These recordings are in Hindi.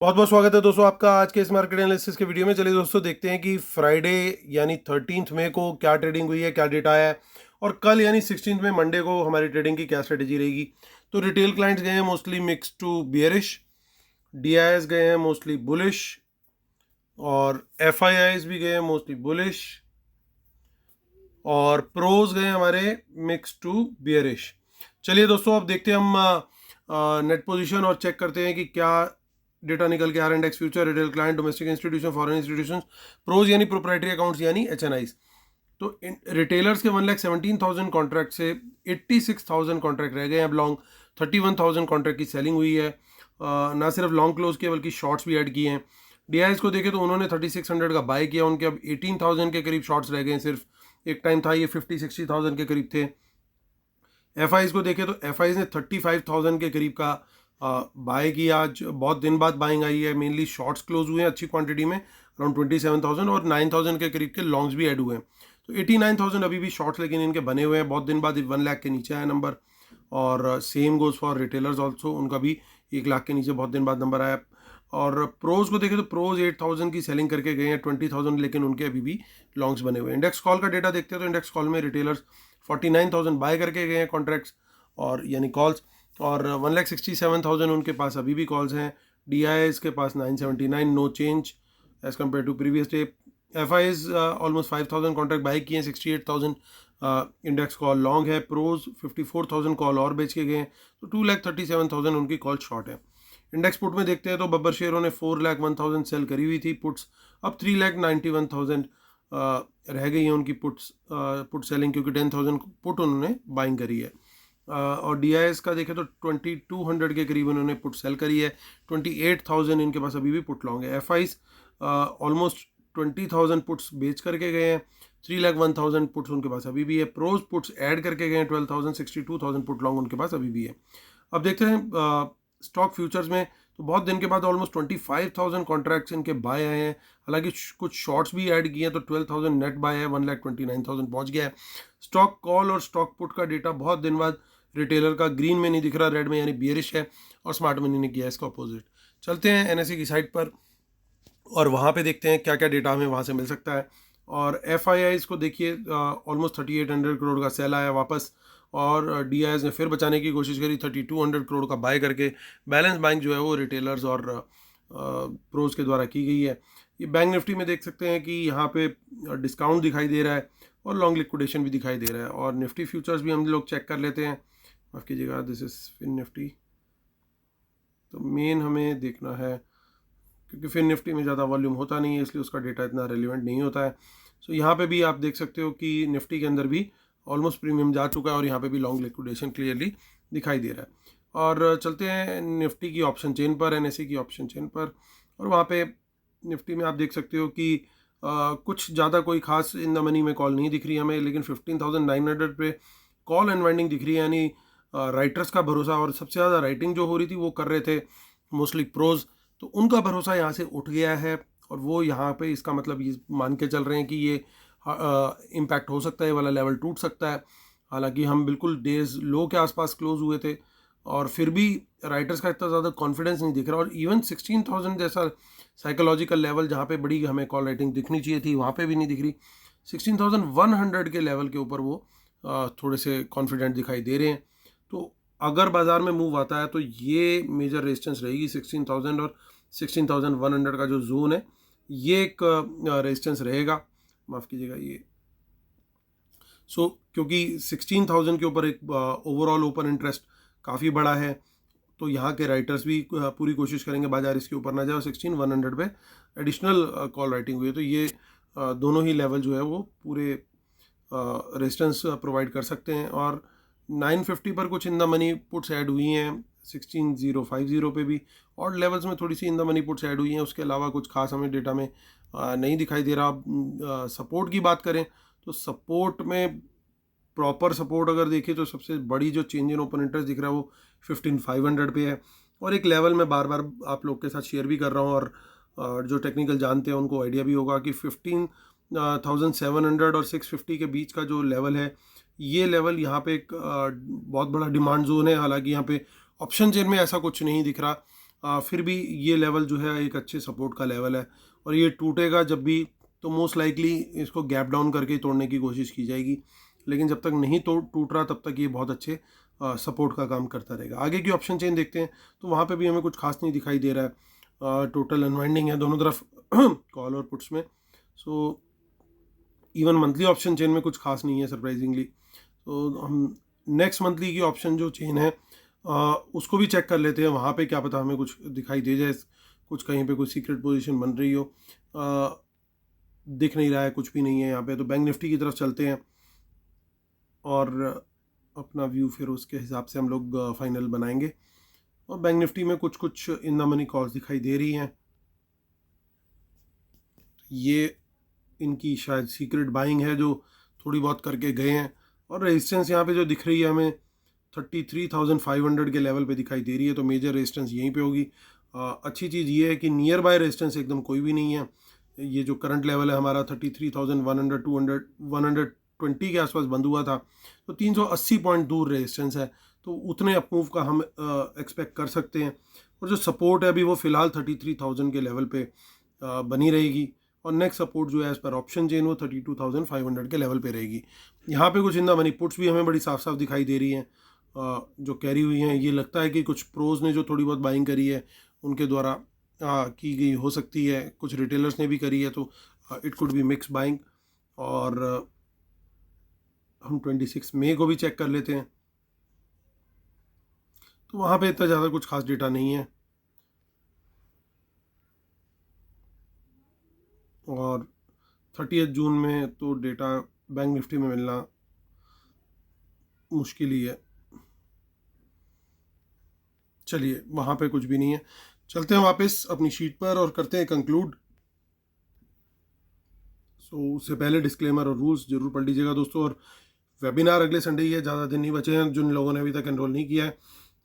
बहुत बहुत स्वागत है दोस्तों आपका आज के इस मार्केट एनालिसिस के वीडियो में। चलिए दोस्तों देखते हैं कि फ्राइडे यानी 13 मई को क्या ट्रेडिंग हुई है, क्या डेटा आया है, और कल यानी 16 में मंडे को हमारी ट्रेडिंग की क्या स्ट्रेटेजी रहेगी। तो रिटेल क्लाइंट्स गए हैं mostly mix to bearish, DIs गए हैं मोस्टली बुलिश, और एफआईआईज भी गए हैं मोस्टली बुलिश, और प्रोज गए हमारे मिक्स टू बियरिश। चलिए दोस्तों अब देखते हैं हम नेट पोजीशन और चेक करते हैं कि क्या डेटा निकल के आ रहा है। Index future, retail client, domestic institution, foreign institution, pros यानी प्रोप्राइटरी अकाउंट्स यानी एचएनआईज। तो रिटेलर्स के 1,17,000 कॉन्ट्रैक्ट से 86,000 कॉन्ट्रैक्ट रह गए हैं अब लॉन्ग। 31,000 कॉन्ट्रैक्ट की सेलिंग हुई है। ना सिर्फ लॉन्ग क्लोज किए बल्कि शॉर्ट्स भी ऐड किए हैं। डीआईएस को देखें तो उन्होंने 3600 का बाय किया, उनके अब 18,000 के करीब शॉर्ट्स रह गए हैं सिर्फ। एक टाइम था ये 50-60,000 के करीब थे। एफआईज को देखें तो एफआईज ने 35,000 के करीब का बाय किया। आज बहुत दिन बाद बाइंग आई है, मेनली शॉर्ट्स क्लोज हुए हैं अच्छी क्वांटिटी में अराउंड 27,000, और 9,000 के करीब के लॉन्ग्स भी ऐड हुए हैं। तो 89,000 अभी भी शॉर्ट्स लेकिन इनके बने हुए हैं। बहुत दिन बाद 1 लाख के नीचे आया नंबर, और same goes for retailers also, उनका भी 1 लाख के नीचे बहुत दिन बाद नंबर आया। और प्रोज को देखें तो प्रोज 8,000 की सेलिंग करके गए हैं, 20,000 लेकिन उनके अभी भी लॉन्ग्स बने हुए हैं। इंडेक्स कॉल का डेटा देखते हैं तो इंडेक्स कॉल में रिटेलर्स 49,000 बाय करके गए हैं कॉन्ट्रैक्ट्स और यानी कॉल्स, और 1,67,000 उनके पास अभी भी कॉल्स हैं। डीआईएस के पास 979, no change as compare to previous day. FIs almost 5,000 contract buy किए हैं, 68,000 इंडेक्स कॉल लॉन्ग है। प्रोज 54,000 कॉल और बेच के गए हैं, तो 2,37,000 उनकी कॉल शॉर्ट है। इंडेक्स पुट में देखते हैं तो बब्बर शेयरों ने 4,01,000 सेल करी हुई थी पुट्स, अब 3,91,000 रह गई हैं उनकी पुट सेलिंग, क्योंकि 10,000 पुट उन्होंने बाइंग करी है। और डीआईएस का देखें तो 2,200 के करीब उन्होंने पुट सेल करी है, 28,000 इनके पास अभी भी पुट लॉन्ग है। एफआईज ऑलमोस्ट 20,000 पुट्स बेच करके गए हैं, 3,01,000 पुट्स उनके पास अभी भी है। प्रोज पुट्स ऐड करके गए हैं 12,000, 62,000 पुट लॉन्ग उनके पास अभी भी है। अब देखते हैं स्टॉक फ्यूचर्स में, तो बहुत दिन के बाद ऑलमोस्ट 25,000 कॉन्ट्रैक्ट्स इनके बाय आए हैं। हालांकि कुछ शॉर्ट्स भी ऐड किए हैं, तो 12,000 नेट बाय है, 1,29,000 पहुंच गया है। स्टॉक कॉल और स्टॉक पुट का डेटा बहुत दिन बाद रिटेलर का ग्रीन में नहीं दिख रहा, रेड में यानी बियरिश है, और स्मार्ट मनी ने किया इसका अपोजिट। चलते हैं एनएसई की साइट पर और वहाँ पे देखते हैं क्या क्या डेटा हमें वहाँ से मिल सकता है। और एफआईआईज को देखिए, ऑलमोस्ट 3,800 करोड़ का सेल आया वापस, और डीआईएस ने फिर बचाने की कोशिश करी, 3,200 करोड़ का बाय करके। बैलेंस बाइंग जो है वो रिटेलर्स और प्रोज के द्वारा की गई है। ये बैंक निफ्टी में देख सकते हैं कि यहाँ पे डिस्काउंट दिखाई दे रहा है और लॉन्ग लिक्विडेशन भी दिखाई दे रहा है। और निफ्टी फ्यूचर्स भी हम लोग चेक कर लेते हैं, माफ़ कीजिएगा, दिस इज फिन निफ्टी। तो मेन हमें देखना है, क्योंकि फिर निफ्टी में ज़्यादा वॉल्यूम होता नहीं है इसलिए उसका डेटा इतना रेलिवेंट नहीं होता है। सो यहाँ पे भी आप देख सकते हो कि निफ्टी के अंदर भी ऑलमोस्ट प्रीमियम जा चुका है, और यहाँ पे भी लॉन्ग लिक्विडेशन क्लियरली दिखाई दे रहा है। और चलते हैं निफ्टी की ऑप्शन चेन पर, एनएसई की ऑप्शन चेन पर, और वहाँ पे निफ्टी में आप देख सकते हो कि कुछ ज़्यादा कोई खास इन द मनी में कॉल नहीं दिख रही हमें, लेकिन 15,900 पे कॉल अनवाइंडिंग दिख रही है, यानी राइटर्स का भरोसा, और सबसे ज़्यादा राइटिंग जो हो रही थी वो कर रहे थे मोस्टली प्रोज, तो उनका भरोसा यहाँ से उठ गया है। और वो यहाँ पे इसका मतलब ये मान के चल रहे हैं कि ये इम्पैक्ट हो सकता है, वाला लेवल टूट सकता है। हालांकि हम बिल्कुल डेज लो के आसपास क्लोज हुए थे, और फिर भी राइटर्स का इतना ज़्यादा कॉन्फिडेंस नहीं दिख रहा। और इवन 16,000 जैसा साइकोलॉजिकल लेवल जहाँ पे बड़ी हमें कॉल राइटिंग दिखनी चाहिए थी, वहाँ पे भी नहीं दिख रही। 16,100 के लेवल के ऊपर वो थोड़े से कॉन्फिडेंट दिखाई दे रहे हैं। तो अगर बाज़ार में मूव आता है तो ये मेजर रेजिस्टेंस रहेगी 16,000, और 16,100 का जो जोन है ये एक रेजिस्टेंस रहेगा, माफ़ कीजिएगा ये। क्योंकि 16,000 के ऊपर एक ओवरऑल ओपन इंटरेस्ट काफ़ी बड़ा है, तो यहाँ के राइटर्स भी पूरी कोशिश करेंगे बाजार इसके ऊपर ना जाए, और 16,100 पे एडिशनल कॉल राइटिंग हुई है, तो ये दोनों ही लेवल जो है वो पूरे रेजिस्टेंस प्रोवाइड कर सकते हैं। और 950 पर कुछ in the money puts add हुई हैं, 16,050 पे भी और लेवल्स में थोड़ी सी in the money puts add हुई हैं। उसके अलावा कुछ खास हमें डेटा में नहीं दिखाई दे रहा। सपोर्ट की बात करें तो सपोर्ट में प्रॉपर सपोर्ट अगर देखें तो सबसे बड़ी जो चेंज इन ओपन इंटरेस्ट दिख रहा है वो 15,500 पे है। और एक लेवल में बार बार आप लोग के साथ शेयर भी कर रहा हूँ, और जो टेक्निकल जानते हैं उनको आइडिया भी होगा कि 15,700 और 650 के बीच का जो लेवल है, ये लेवल यहाँ पे एक बहुत बड़ा डिमांड जोन है। हालांकि यहाँ पे ऑप्शन चेन में ऐसा कुछ नहीं दिख रहा, फिर भी ये लेवल जो है एक अच्छे सपोर्ट का लेवल है, और ये टूटेगा जब भी तो मोस्ट लाइकली इसको गैप डाउन करके तोड़ने की कोशिश की जाएगी, लेकिन जब तक नहीं टूट रहा तब तक ये बहुत अच्छे सपोर्ट का काम करता रहेगा। आगे की ऑप्शन चेन देखते हैं, तो वहाँ पे भी हमें कुछ खास नहीं दिखाई दे रहा है। टोटल अनवाइंडिंग है दोनों तरफ कॉल और पुट्स में। So even monthly option chain में कुछ खास नहीं है सरप्राइजिंगली। तो हम नेक्स्ट मंथली की ऑप्शन जो चेन है उसको भी चेक कर लेते हैं, वहाँ पे क्या पता हमें कुछ दिखाई दे जाए, कुछ कहीं पे कोई सीक्रेट पोजीशन बन रही हो। दिख नहीं रहा है, कुछ भी नहीं है यहाँ पे। तो बैंक निफ्टी की तरफ चलते हैं और अपना व्यू फिर उसके हिसाब से हम लोग फाइनल बनाएंगे। और बैंक निफ्टी में कुछ कुछ इन द मनी कॉल्स दिखाई दे रही हैं, ये इनकी शायद सीक्रेट बाइंग है जो थोड़ी बहुत करके गए हैं। और रेजिस्टेंस यहाँ पे जो दिख रही है हमें 33,500 के लेवल पे दिखाई दे रही है, तो मेजर रेजिस्टेंस यहीं पे होगी। अच्छी चीज़ ये है कि नियर बाय रेजिस्टेंस एकदम कोई भी नहीं है। ये जो करंट लेवल है हमारा 33,100 200 120 के आसपास बंद हुआ था, तो 380 पॉइंट दूर रेजिस्टेंस है, तो उतने अप मूव का हम एक्सपेक्ट कर सकते हैं। और जो सपोर्ट है अभी वो फ़िलहाल 33,000 के लेवल पे बनी रहेगी, और नेक्स्ट सपोर्ट जो है एज पर ऑप्शन चेन वो 32,500 के लेवल पे रहेगी। यहाँ पे कुछ इन द मनी पुट्स भी हमें बड़ी साफ साफ दिखाई दे रही हैं जो कैरी हुई हैं। ये लगता है कि कुछ प्रोज ने जो थोड़ी बहुत बाइंग करी है उनके द्वारा की गई हो सकती है, कुछ रिटेलर्स ने भी करी है, तो it could be mix buying. और हम 26 मई को भी चेक कर लेते हैं, तो वहाँ पे इतना ज़्यादा कुछ खास डेटा नहीं है। और 30 जून में तो डेटा बैंक निफ्टी में मिलना मुश्किल ही है। चलिए वहाँ पे कुछ भी नहीं है, चलते हैं वापस अपनी शीट पर और करते हैं कंक्लूड। सो उससे पहले डिस्क्लेमर और रूल्स जरूर पढ़ लीजिएगा दोस्तों। और वेबिनार अगले संडे ही है, ज़्यादा दिन नहीं बचे हैं। जिन लोगों ने अभी तक एनरोल नहीं किया है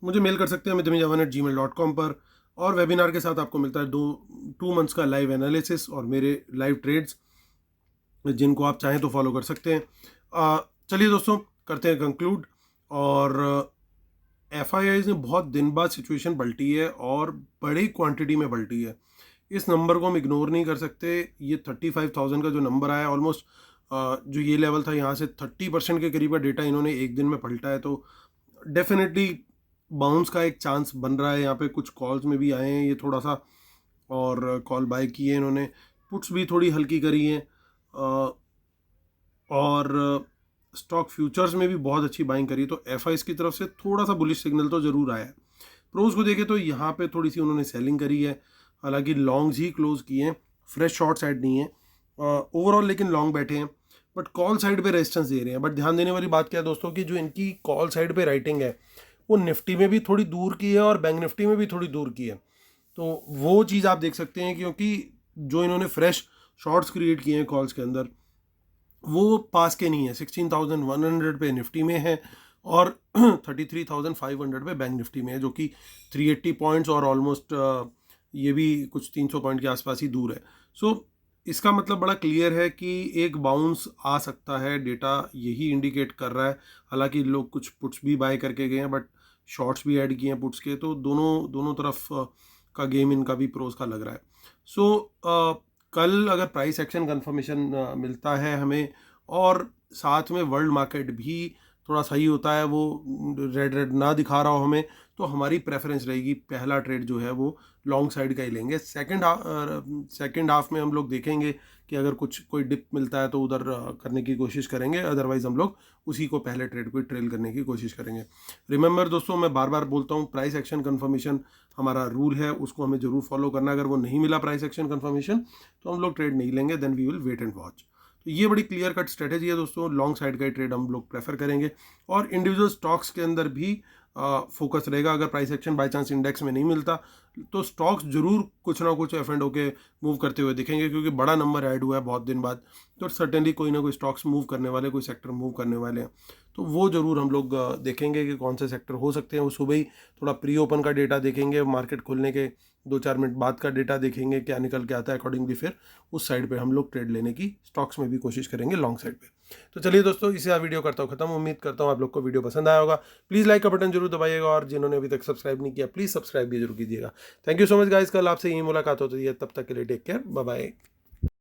मुझे मेल कर सकते हैं mitamijavan@gmail.com पर। और वेबिनार के साथ आपको मिलता है 2 मंथ्स का लाइव एनालिसिस और मेरे लाइव ट्रेड्स, जिनको आप चाहें तो फॉलो कर सकते हैं। चलिए दोस्तों करते हैं कंक्लूड। और FIIs ने बहुत दिन बाद सिचुएशन पलटी है और बड़ी क्वांटिटी में पलटी है। इस नंबर को हम इग्नोर नहीं कर सकते। ये 35,000 का जो नंबर आया, ऑलमोस्ट जो ये लेवल था यहाँ से 30% के करीब का डेटा इन्होंने एक दिन में पलटा है, तो डेफिनेटली बाउंस का एक चांस बन रहा है। यहाँ पे कुछ कॉल्स में भी आए हैं ये थोड़ा सा, और कॉल बाय किए इन्होंने, पुट्स भी थोड़ी हल्की करी हैं, और स्टॉक फ्यूचर्स में भी बहुत अच्छी बाइंग करी। तो FIs की तरफ से थोड़ा सा बुलिश सिग्नल तो ज़रूर आया है। प्रोज को देखें तो यहाँ पे थोड़ी सी उन्होंने सेलिंग करी है, हालांकि लॉन्ग्स ही क्लोज किए हैं, फ्रेश शॉर्ट साइड नहीं है ओवरऑल, लेकिन लॉन्ग बैठे हैं, बट कॉल साइड पे रेजिस्टेंस दे रहे हैं। बट ध्यान देने वाली बात क्या है दोस्तों कि जो इनकी कॉल साइड पे राइटिंग है वो निफ्टी में भी थोड़ी दूर की है और बैंक निफ्टी में भी थोड़ी दूर की है। तो वो चीज़ आप देख सकते हैं, क्योंकि जो इन्होंने फ्रेश शॉर्ट्स क्रिएट किए हैं कॉल्स के अंदर वो पास के नहीं है। 16,100 पे निफ्टी में है और 33,500 पे बैंक निफ्टी में है, जो कि 380 पॉइंट्स और ऑलमोस्ट ये भी कुछ 300 पॉइंट के आसपास ही दूर है। सो इसका मतलब बड़ा क्लियर है कि एक बाउंस आ सकता है, डेटा यही इंडिकेट कर रहा है। हालांकि लोग कुछ पुट्स भी बाय करके गए हैं, बट शॉर्ट्स भी ऐड किए हैं पुट्स के, तो दोनों तरफ का गेम इनका भी प्रोज का लग रहा है। सो कल अगर प्राइस एक्शन कंफर्मेशन मिलता है हमें और साथ में वर्ल्ड मार्केट भी थोड़ा सही होता है, वो रेड ना दिखा रहा हो हमें, तो हमारी प्रेफरेंस रहेगी पहला ट्रेड जो है वो लॉन्ग साइड का ही लेंगे। सेकंड हाफ में हम लोग देखेंगे कि अगर कोई डिप मिलता है तो उधर करने की कोशिश करेंगे, अदरवाइज हम लोग उसी को पहले ट्रेड को ट्रेल करने की कोशिश करेंगे। रिमेंबर दोस्तों, मैं बार बार बोलता हूँ, प्राइस एक्शन कंफर्मेशन हमारा रूल है, उसको हमें जरूर फॉलो करना। अगर वो नहीं मिला प्राइस एक्शन कंफर्मेशन तो हम लोग ट्रेड नहीं लेंगे, then we will wait and watch. तो ये बड़ी क्लियर कट स्ट्रेटेजी है दोस्तों, लॉन्ग साइड का ही ट्रेड हम लोग प्रेफर करेंगे। और इंडिविजुअल स्टॉक्स के अंदर भी फोकस रहेगा। अगर price action by chance index में नहीं मिलता तो स्टॉक्स जरूर कुछ ना कुछ एफ एंड ओ के मूव करते हुए दिखेंगे, क्योंकि बड़ा नंबर ऐड हुआ है बहुत दिन बाद, तो सर्टेनली कोई ना कोई स्टॉक्स मूव करने वाले, कोई सेक्टर मूव करने वाले हैं। तो वो जरूर हम लोग देखेंगे कि कौन से सेक्टर हो सकते हैं। वो सुबह ही थोड़ा प्री ओपन का डेटा देखेंगे, मार्केट खुलने के 2-4 मिनट बाद का डेटा देखेंगे क्या निकल के आता है, अकॉर्डिंगली फिर उस साइड पे हम लोग ट्रेड लेने की स्टॉक्स में भी कोशिश करेंगे लॉन्ग साइड पे। तो चलिए दोस्तों, इसे वीडियो करता हूँ खत्म। उम्मीद करता हूँ आप लोग को वीडियो पसंद आया होगा। प्लीज़ लाइक का बटन जरूर दबाइएगा, और जिन्होंने अभी तक सब्सक्राइब नहीं किया प्लीज़ सब्सक्राइब भी जरूर कीजिएगा। Thank you so much guys, कल आपसे यही मुलाकात होती है, तब तक के लिए टेक केयर, बाय बाय।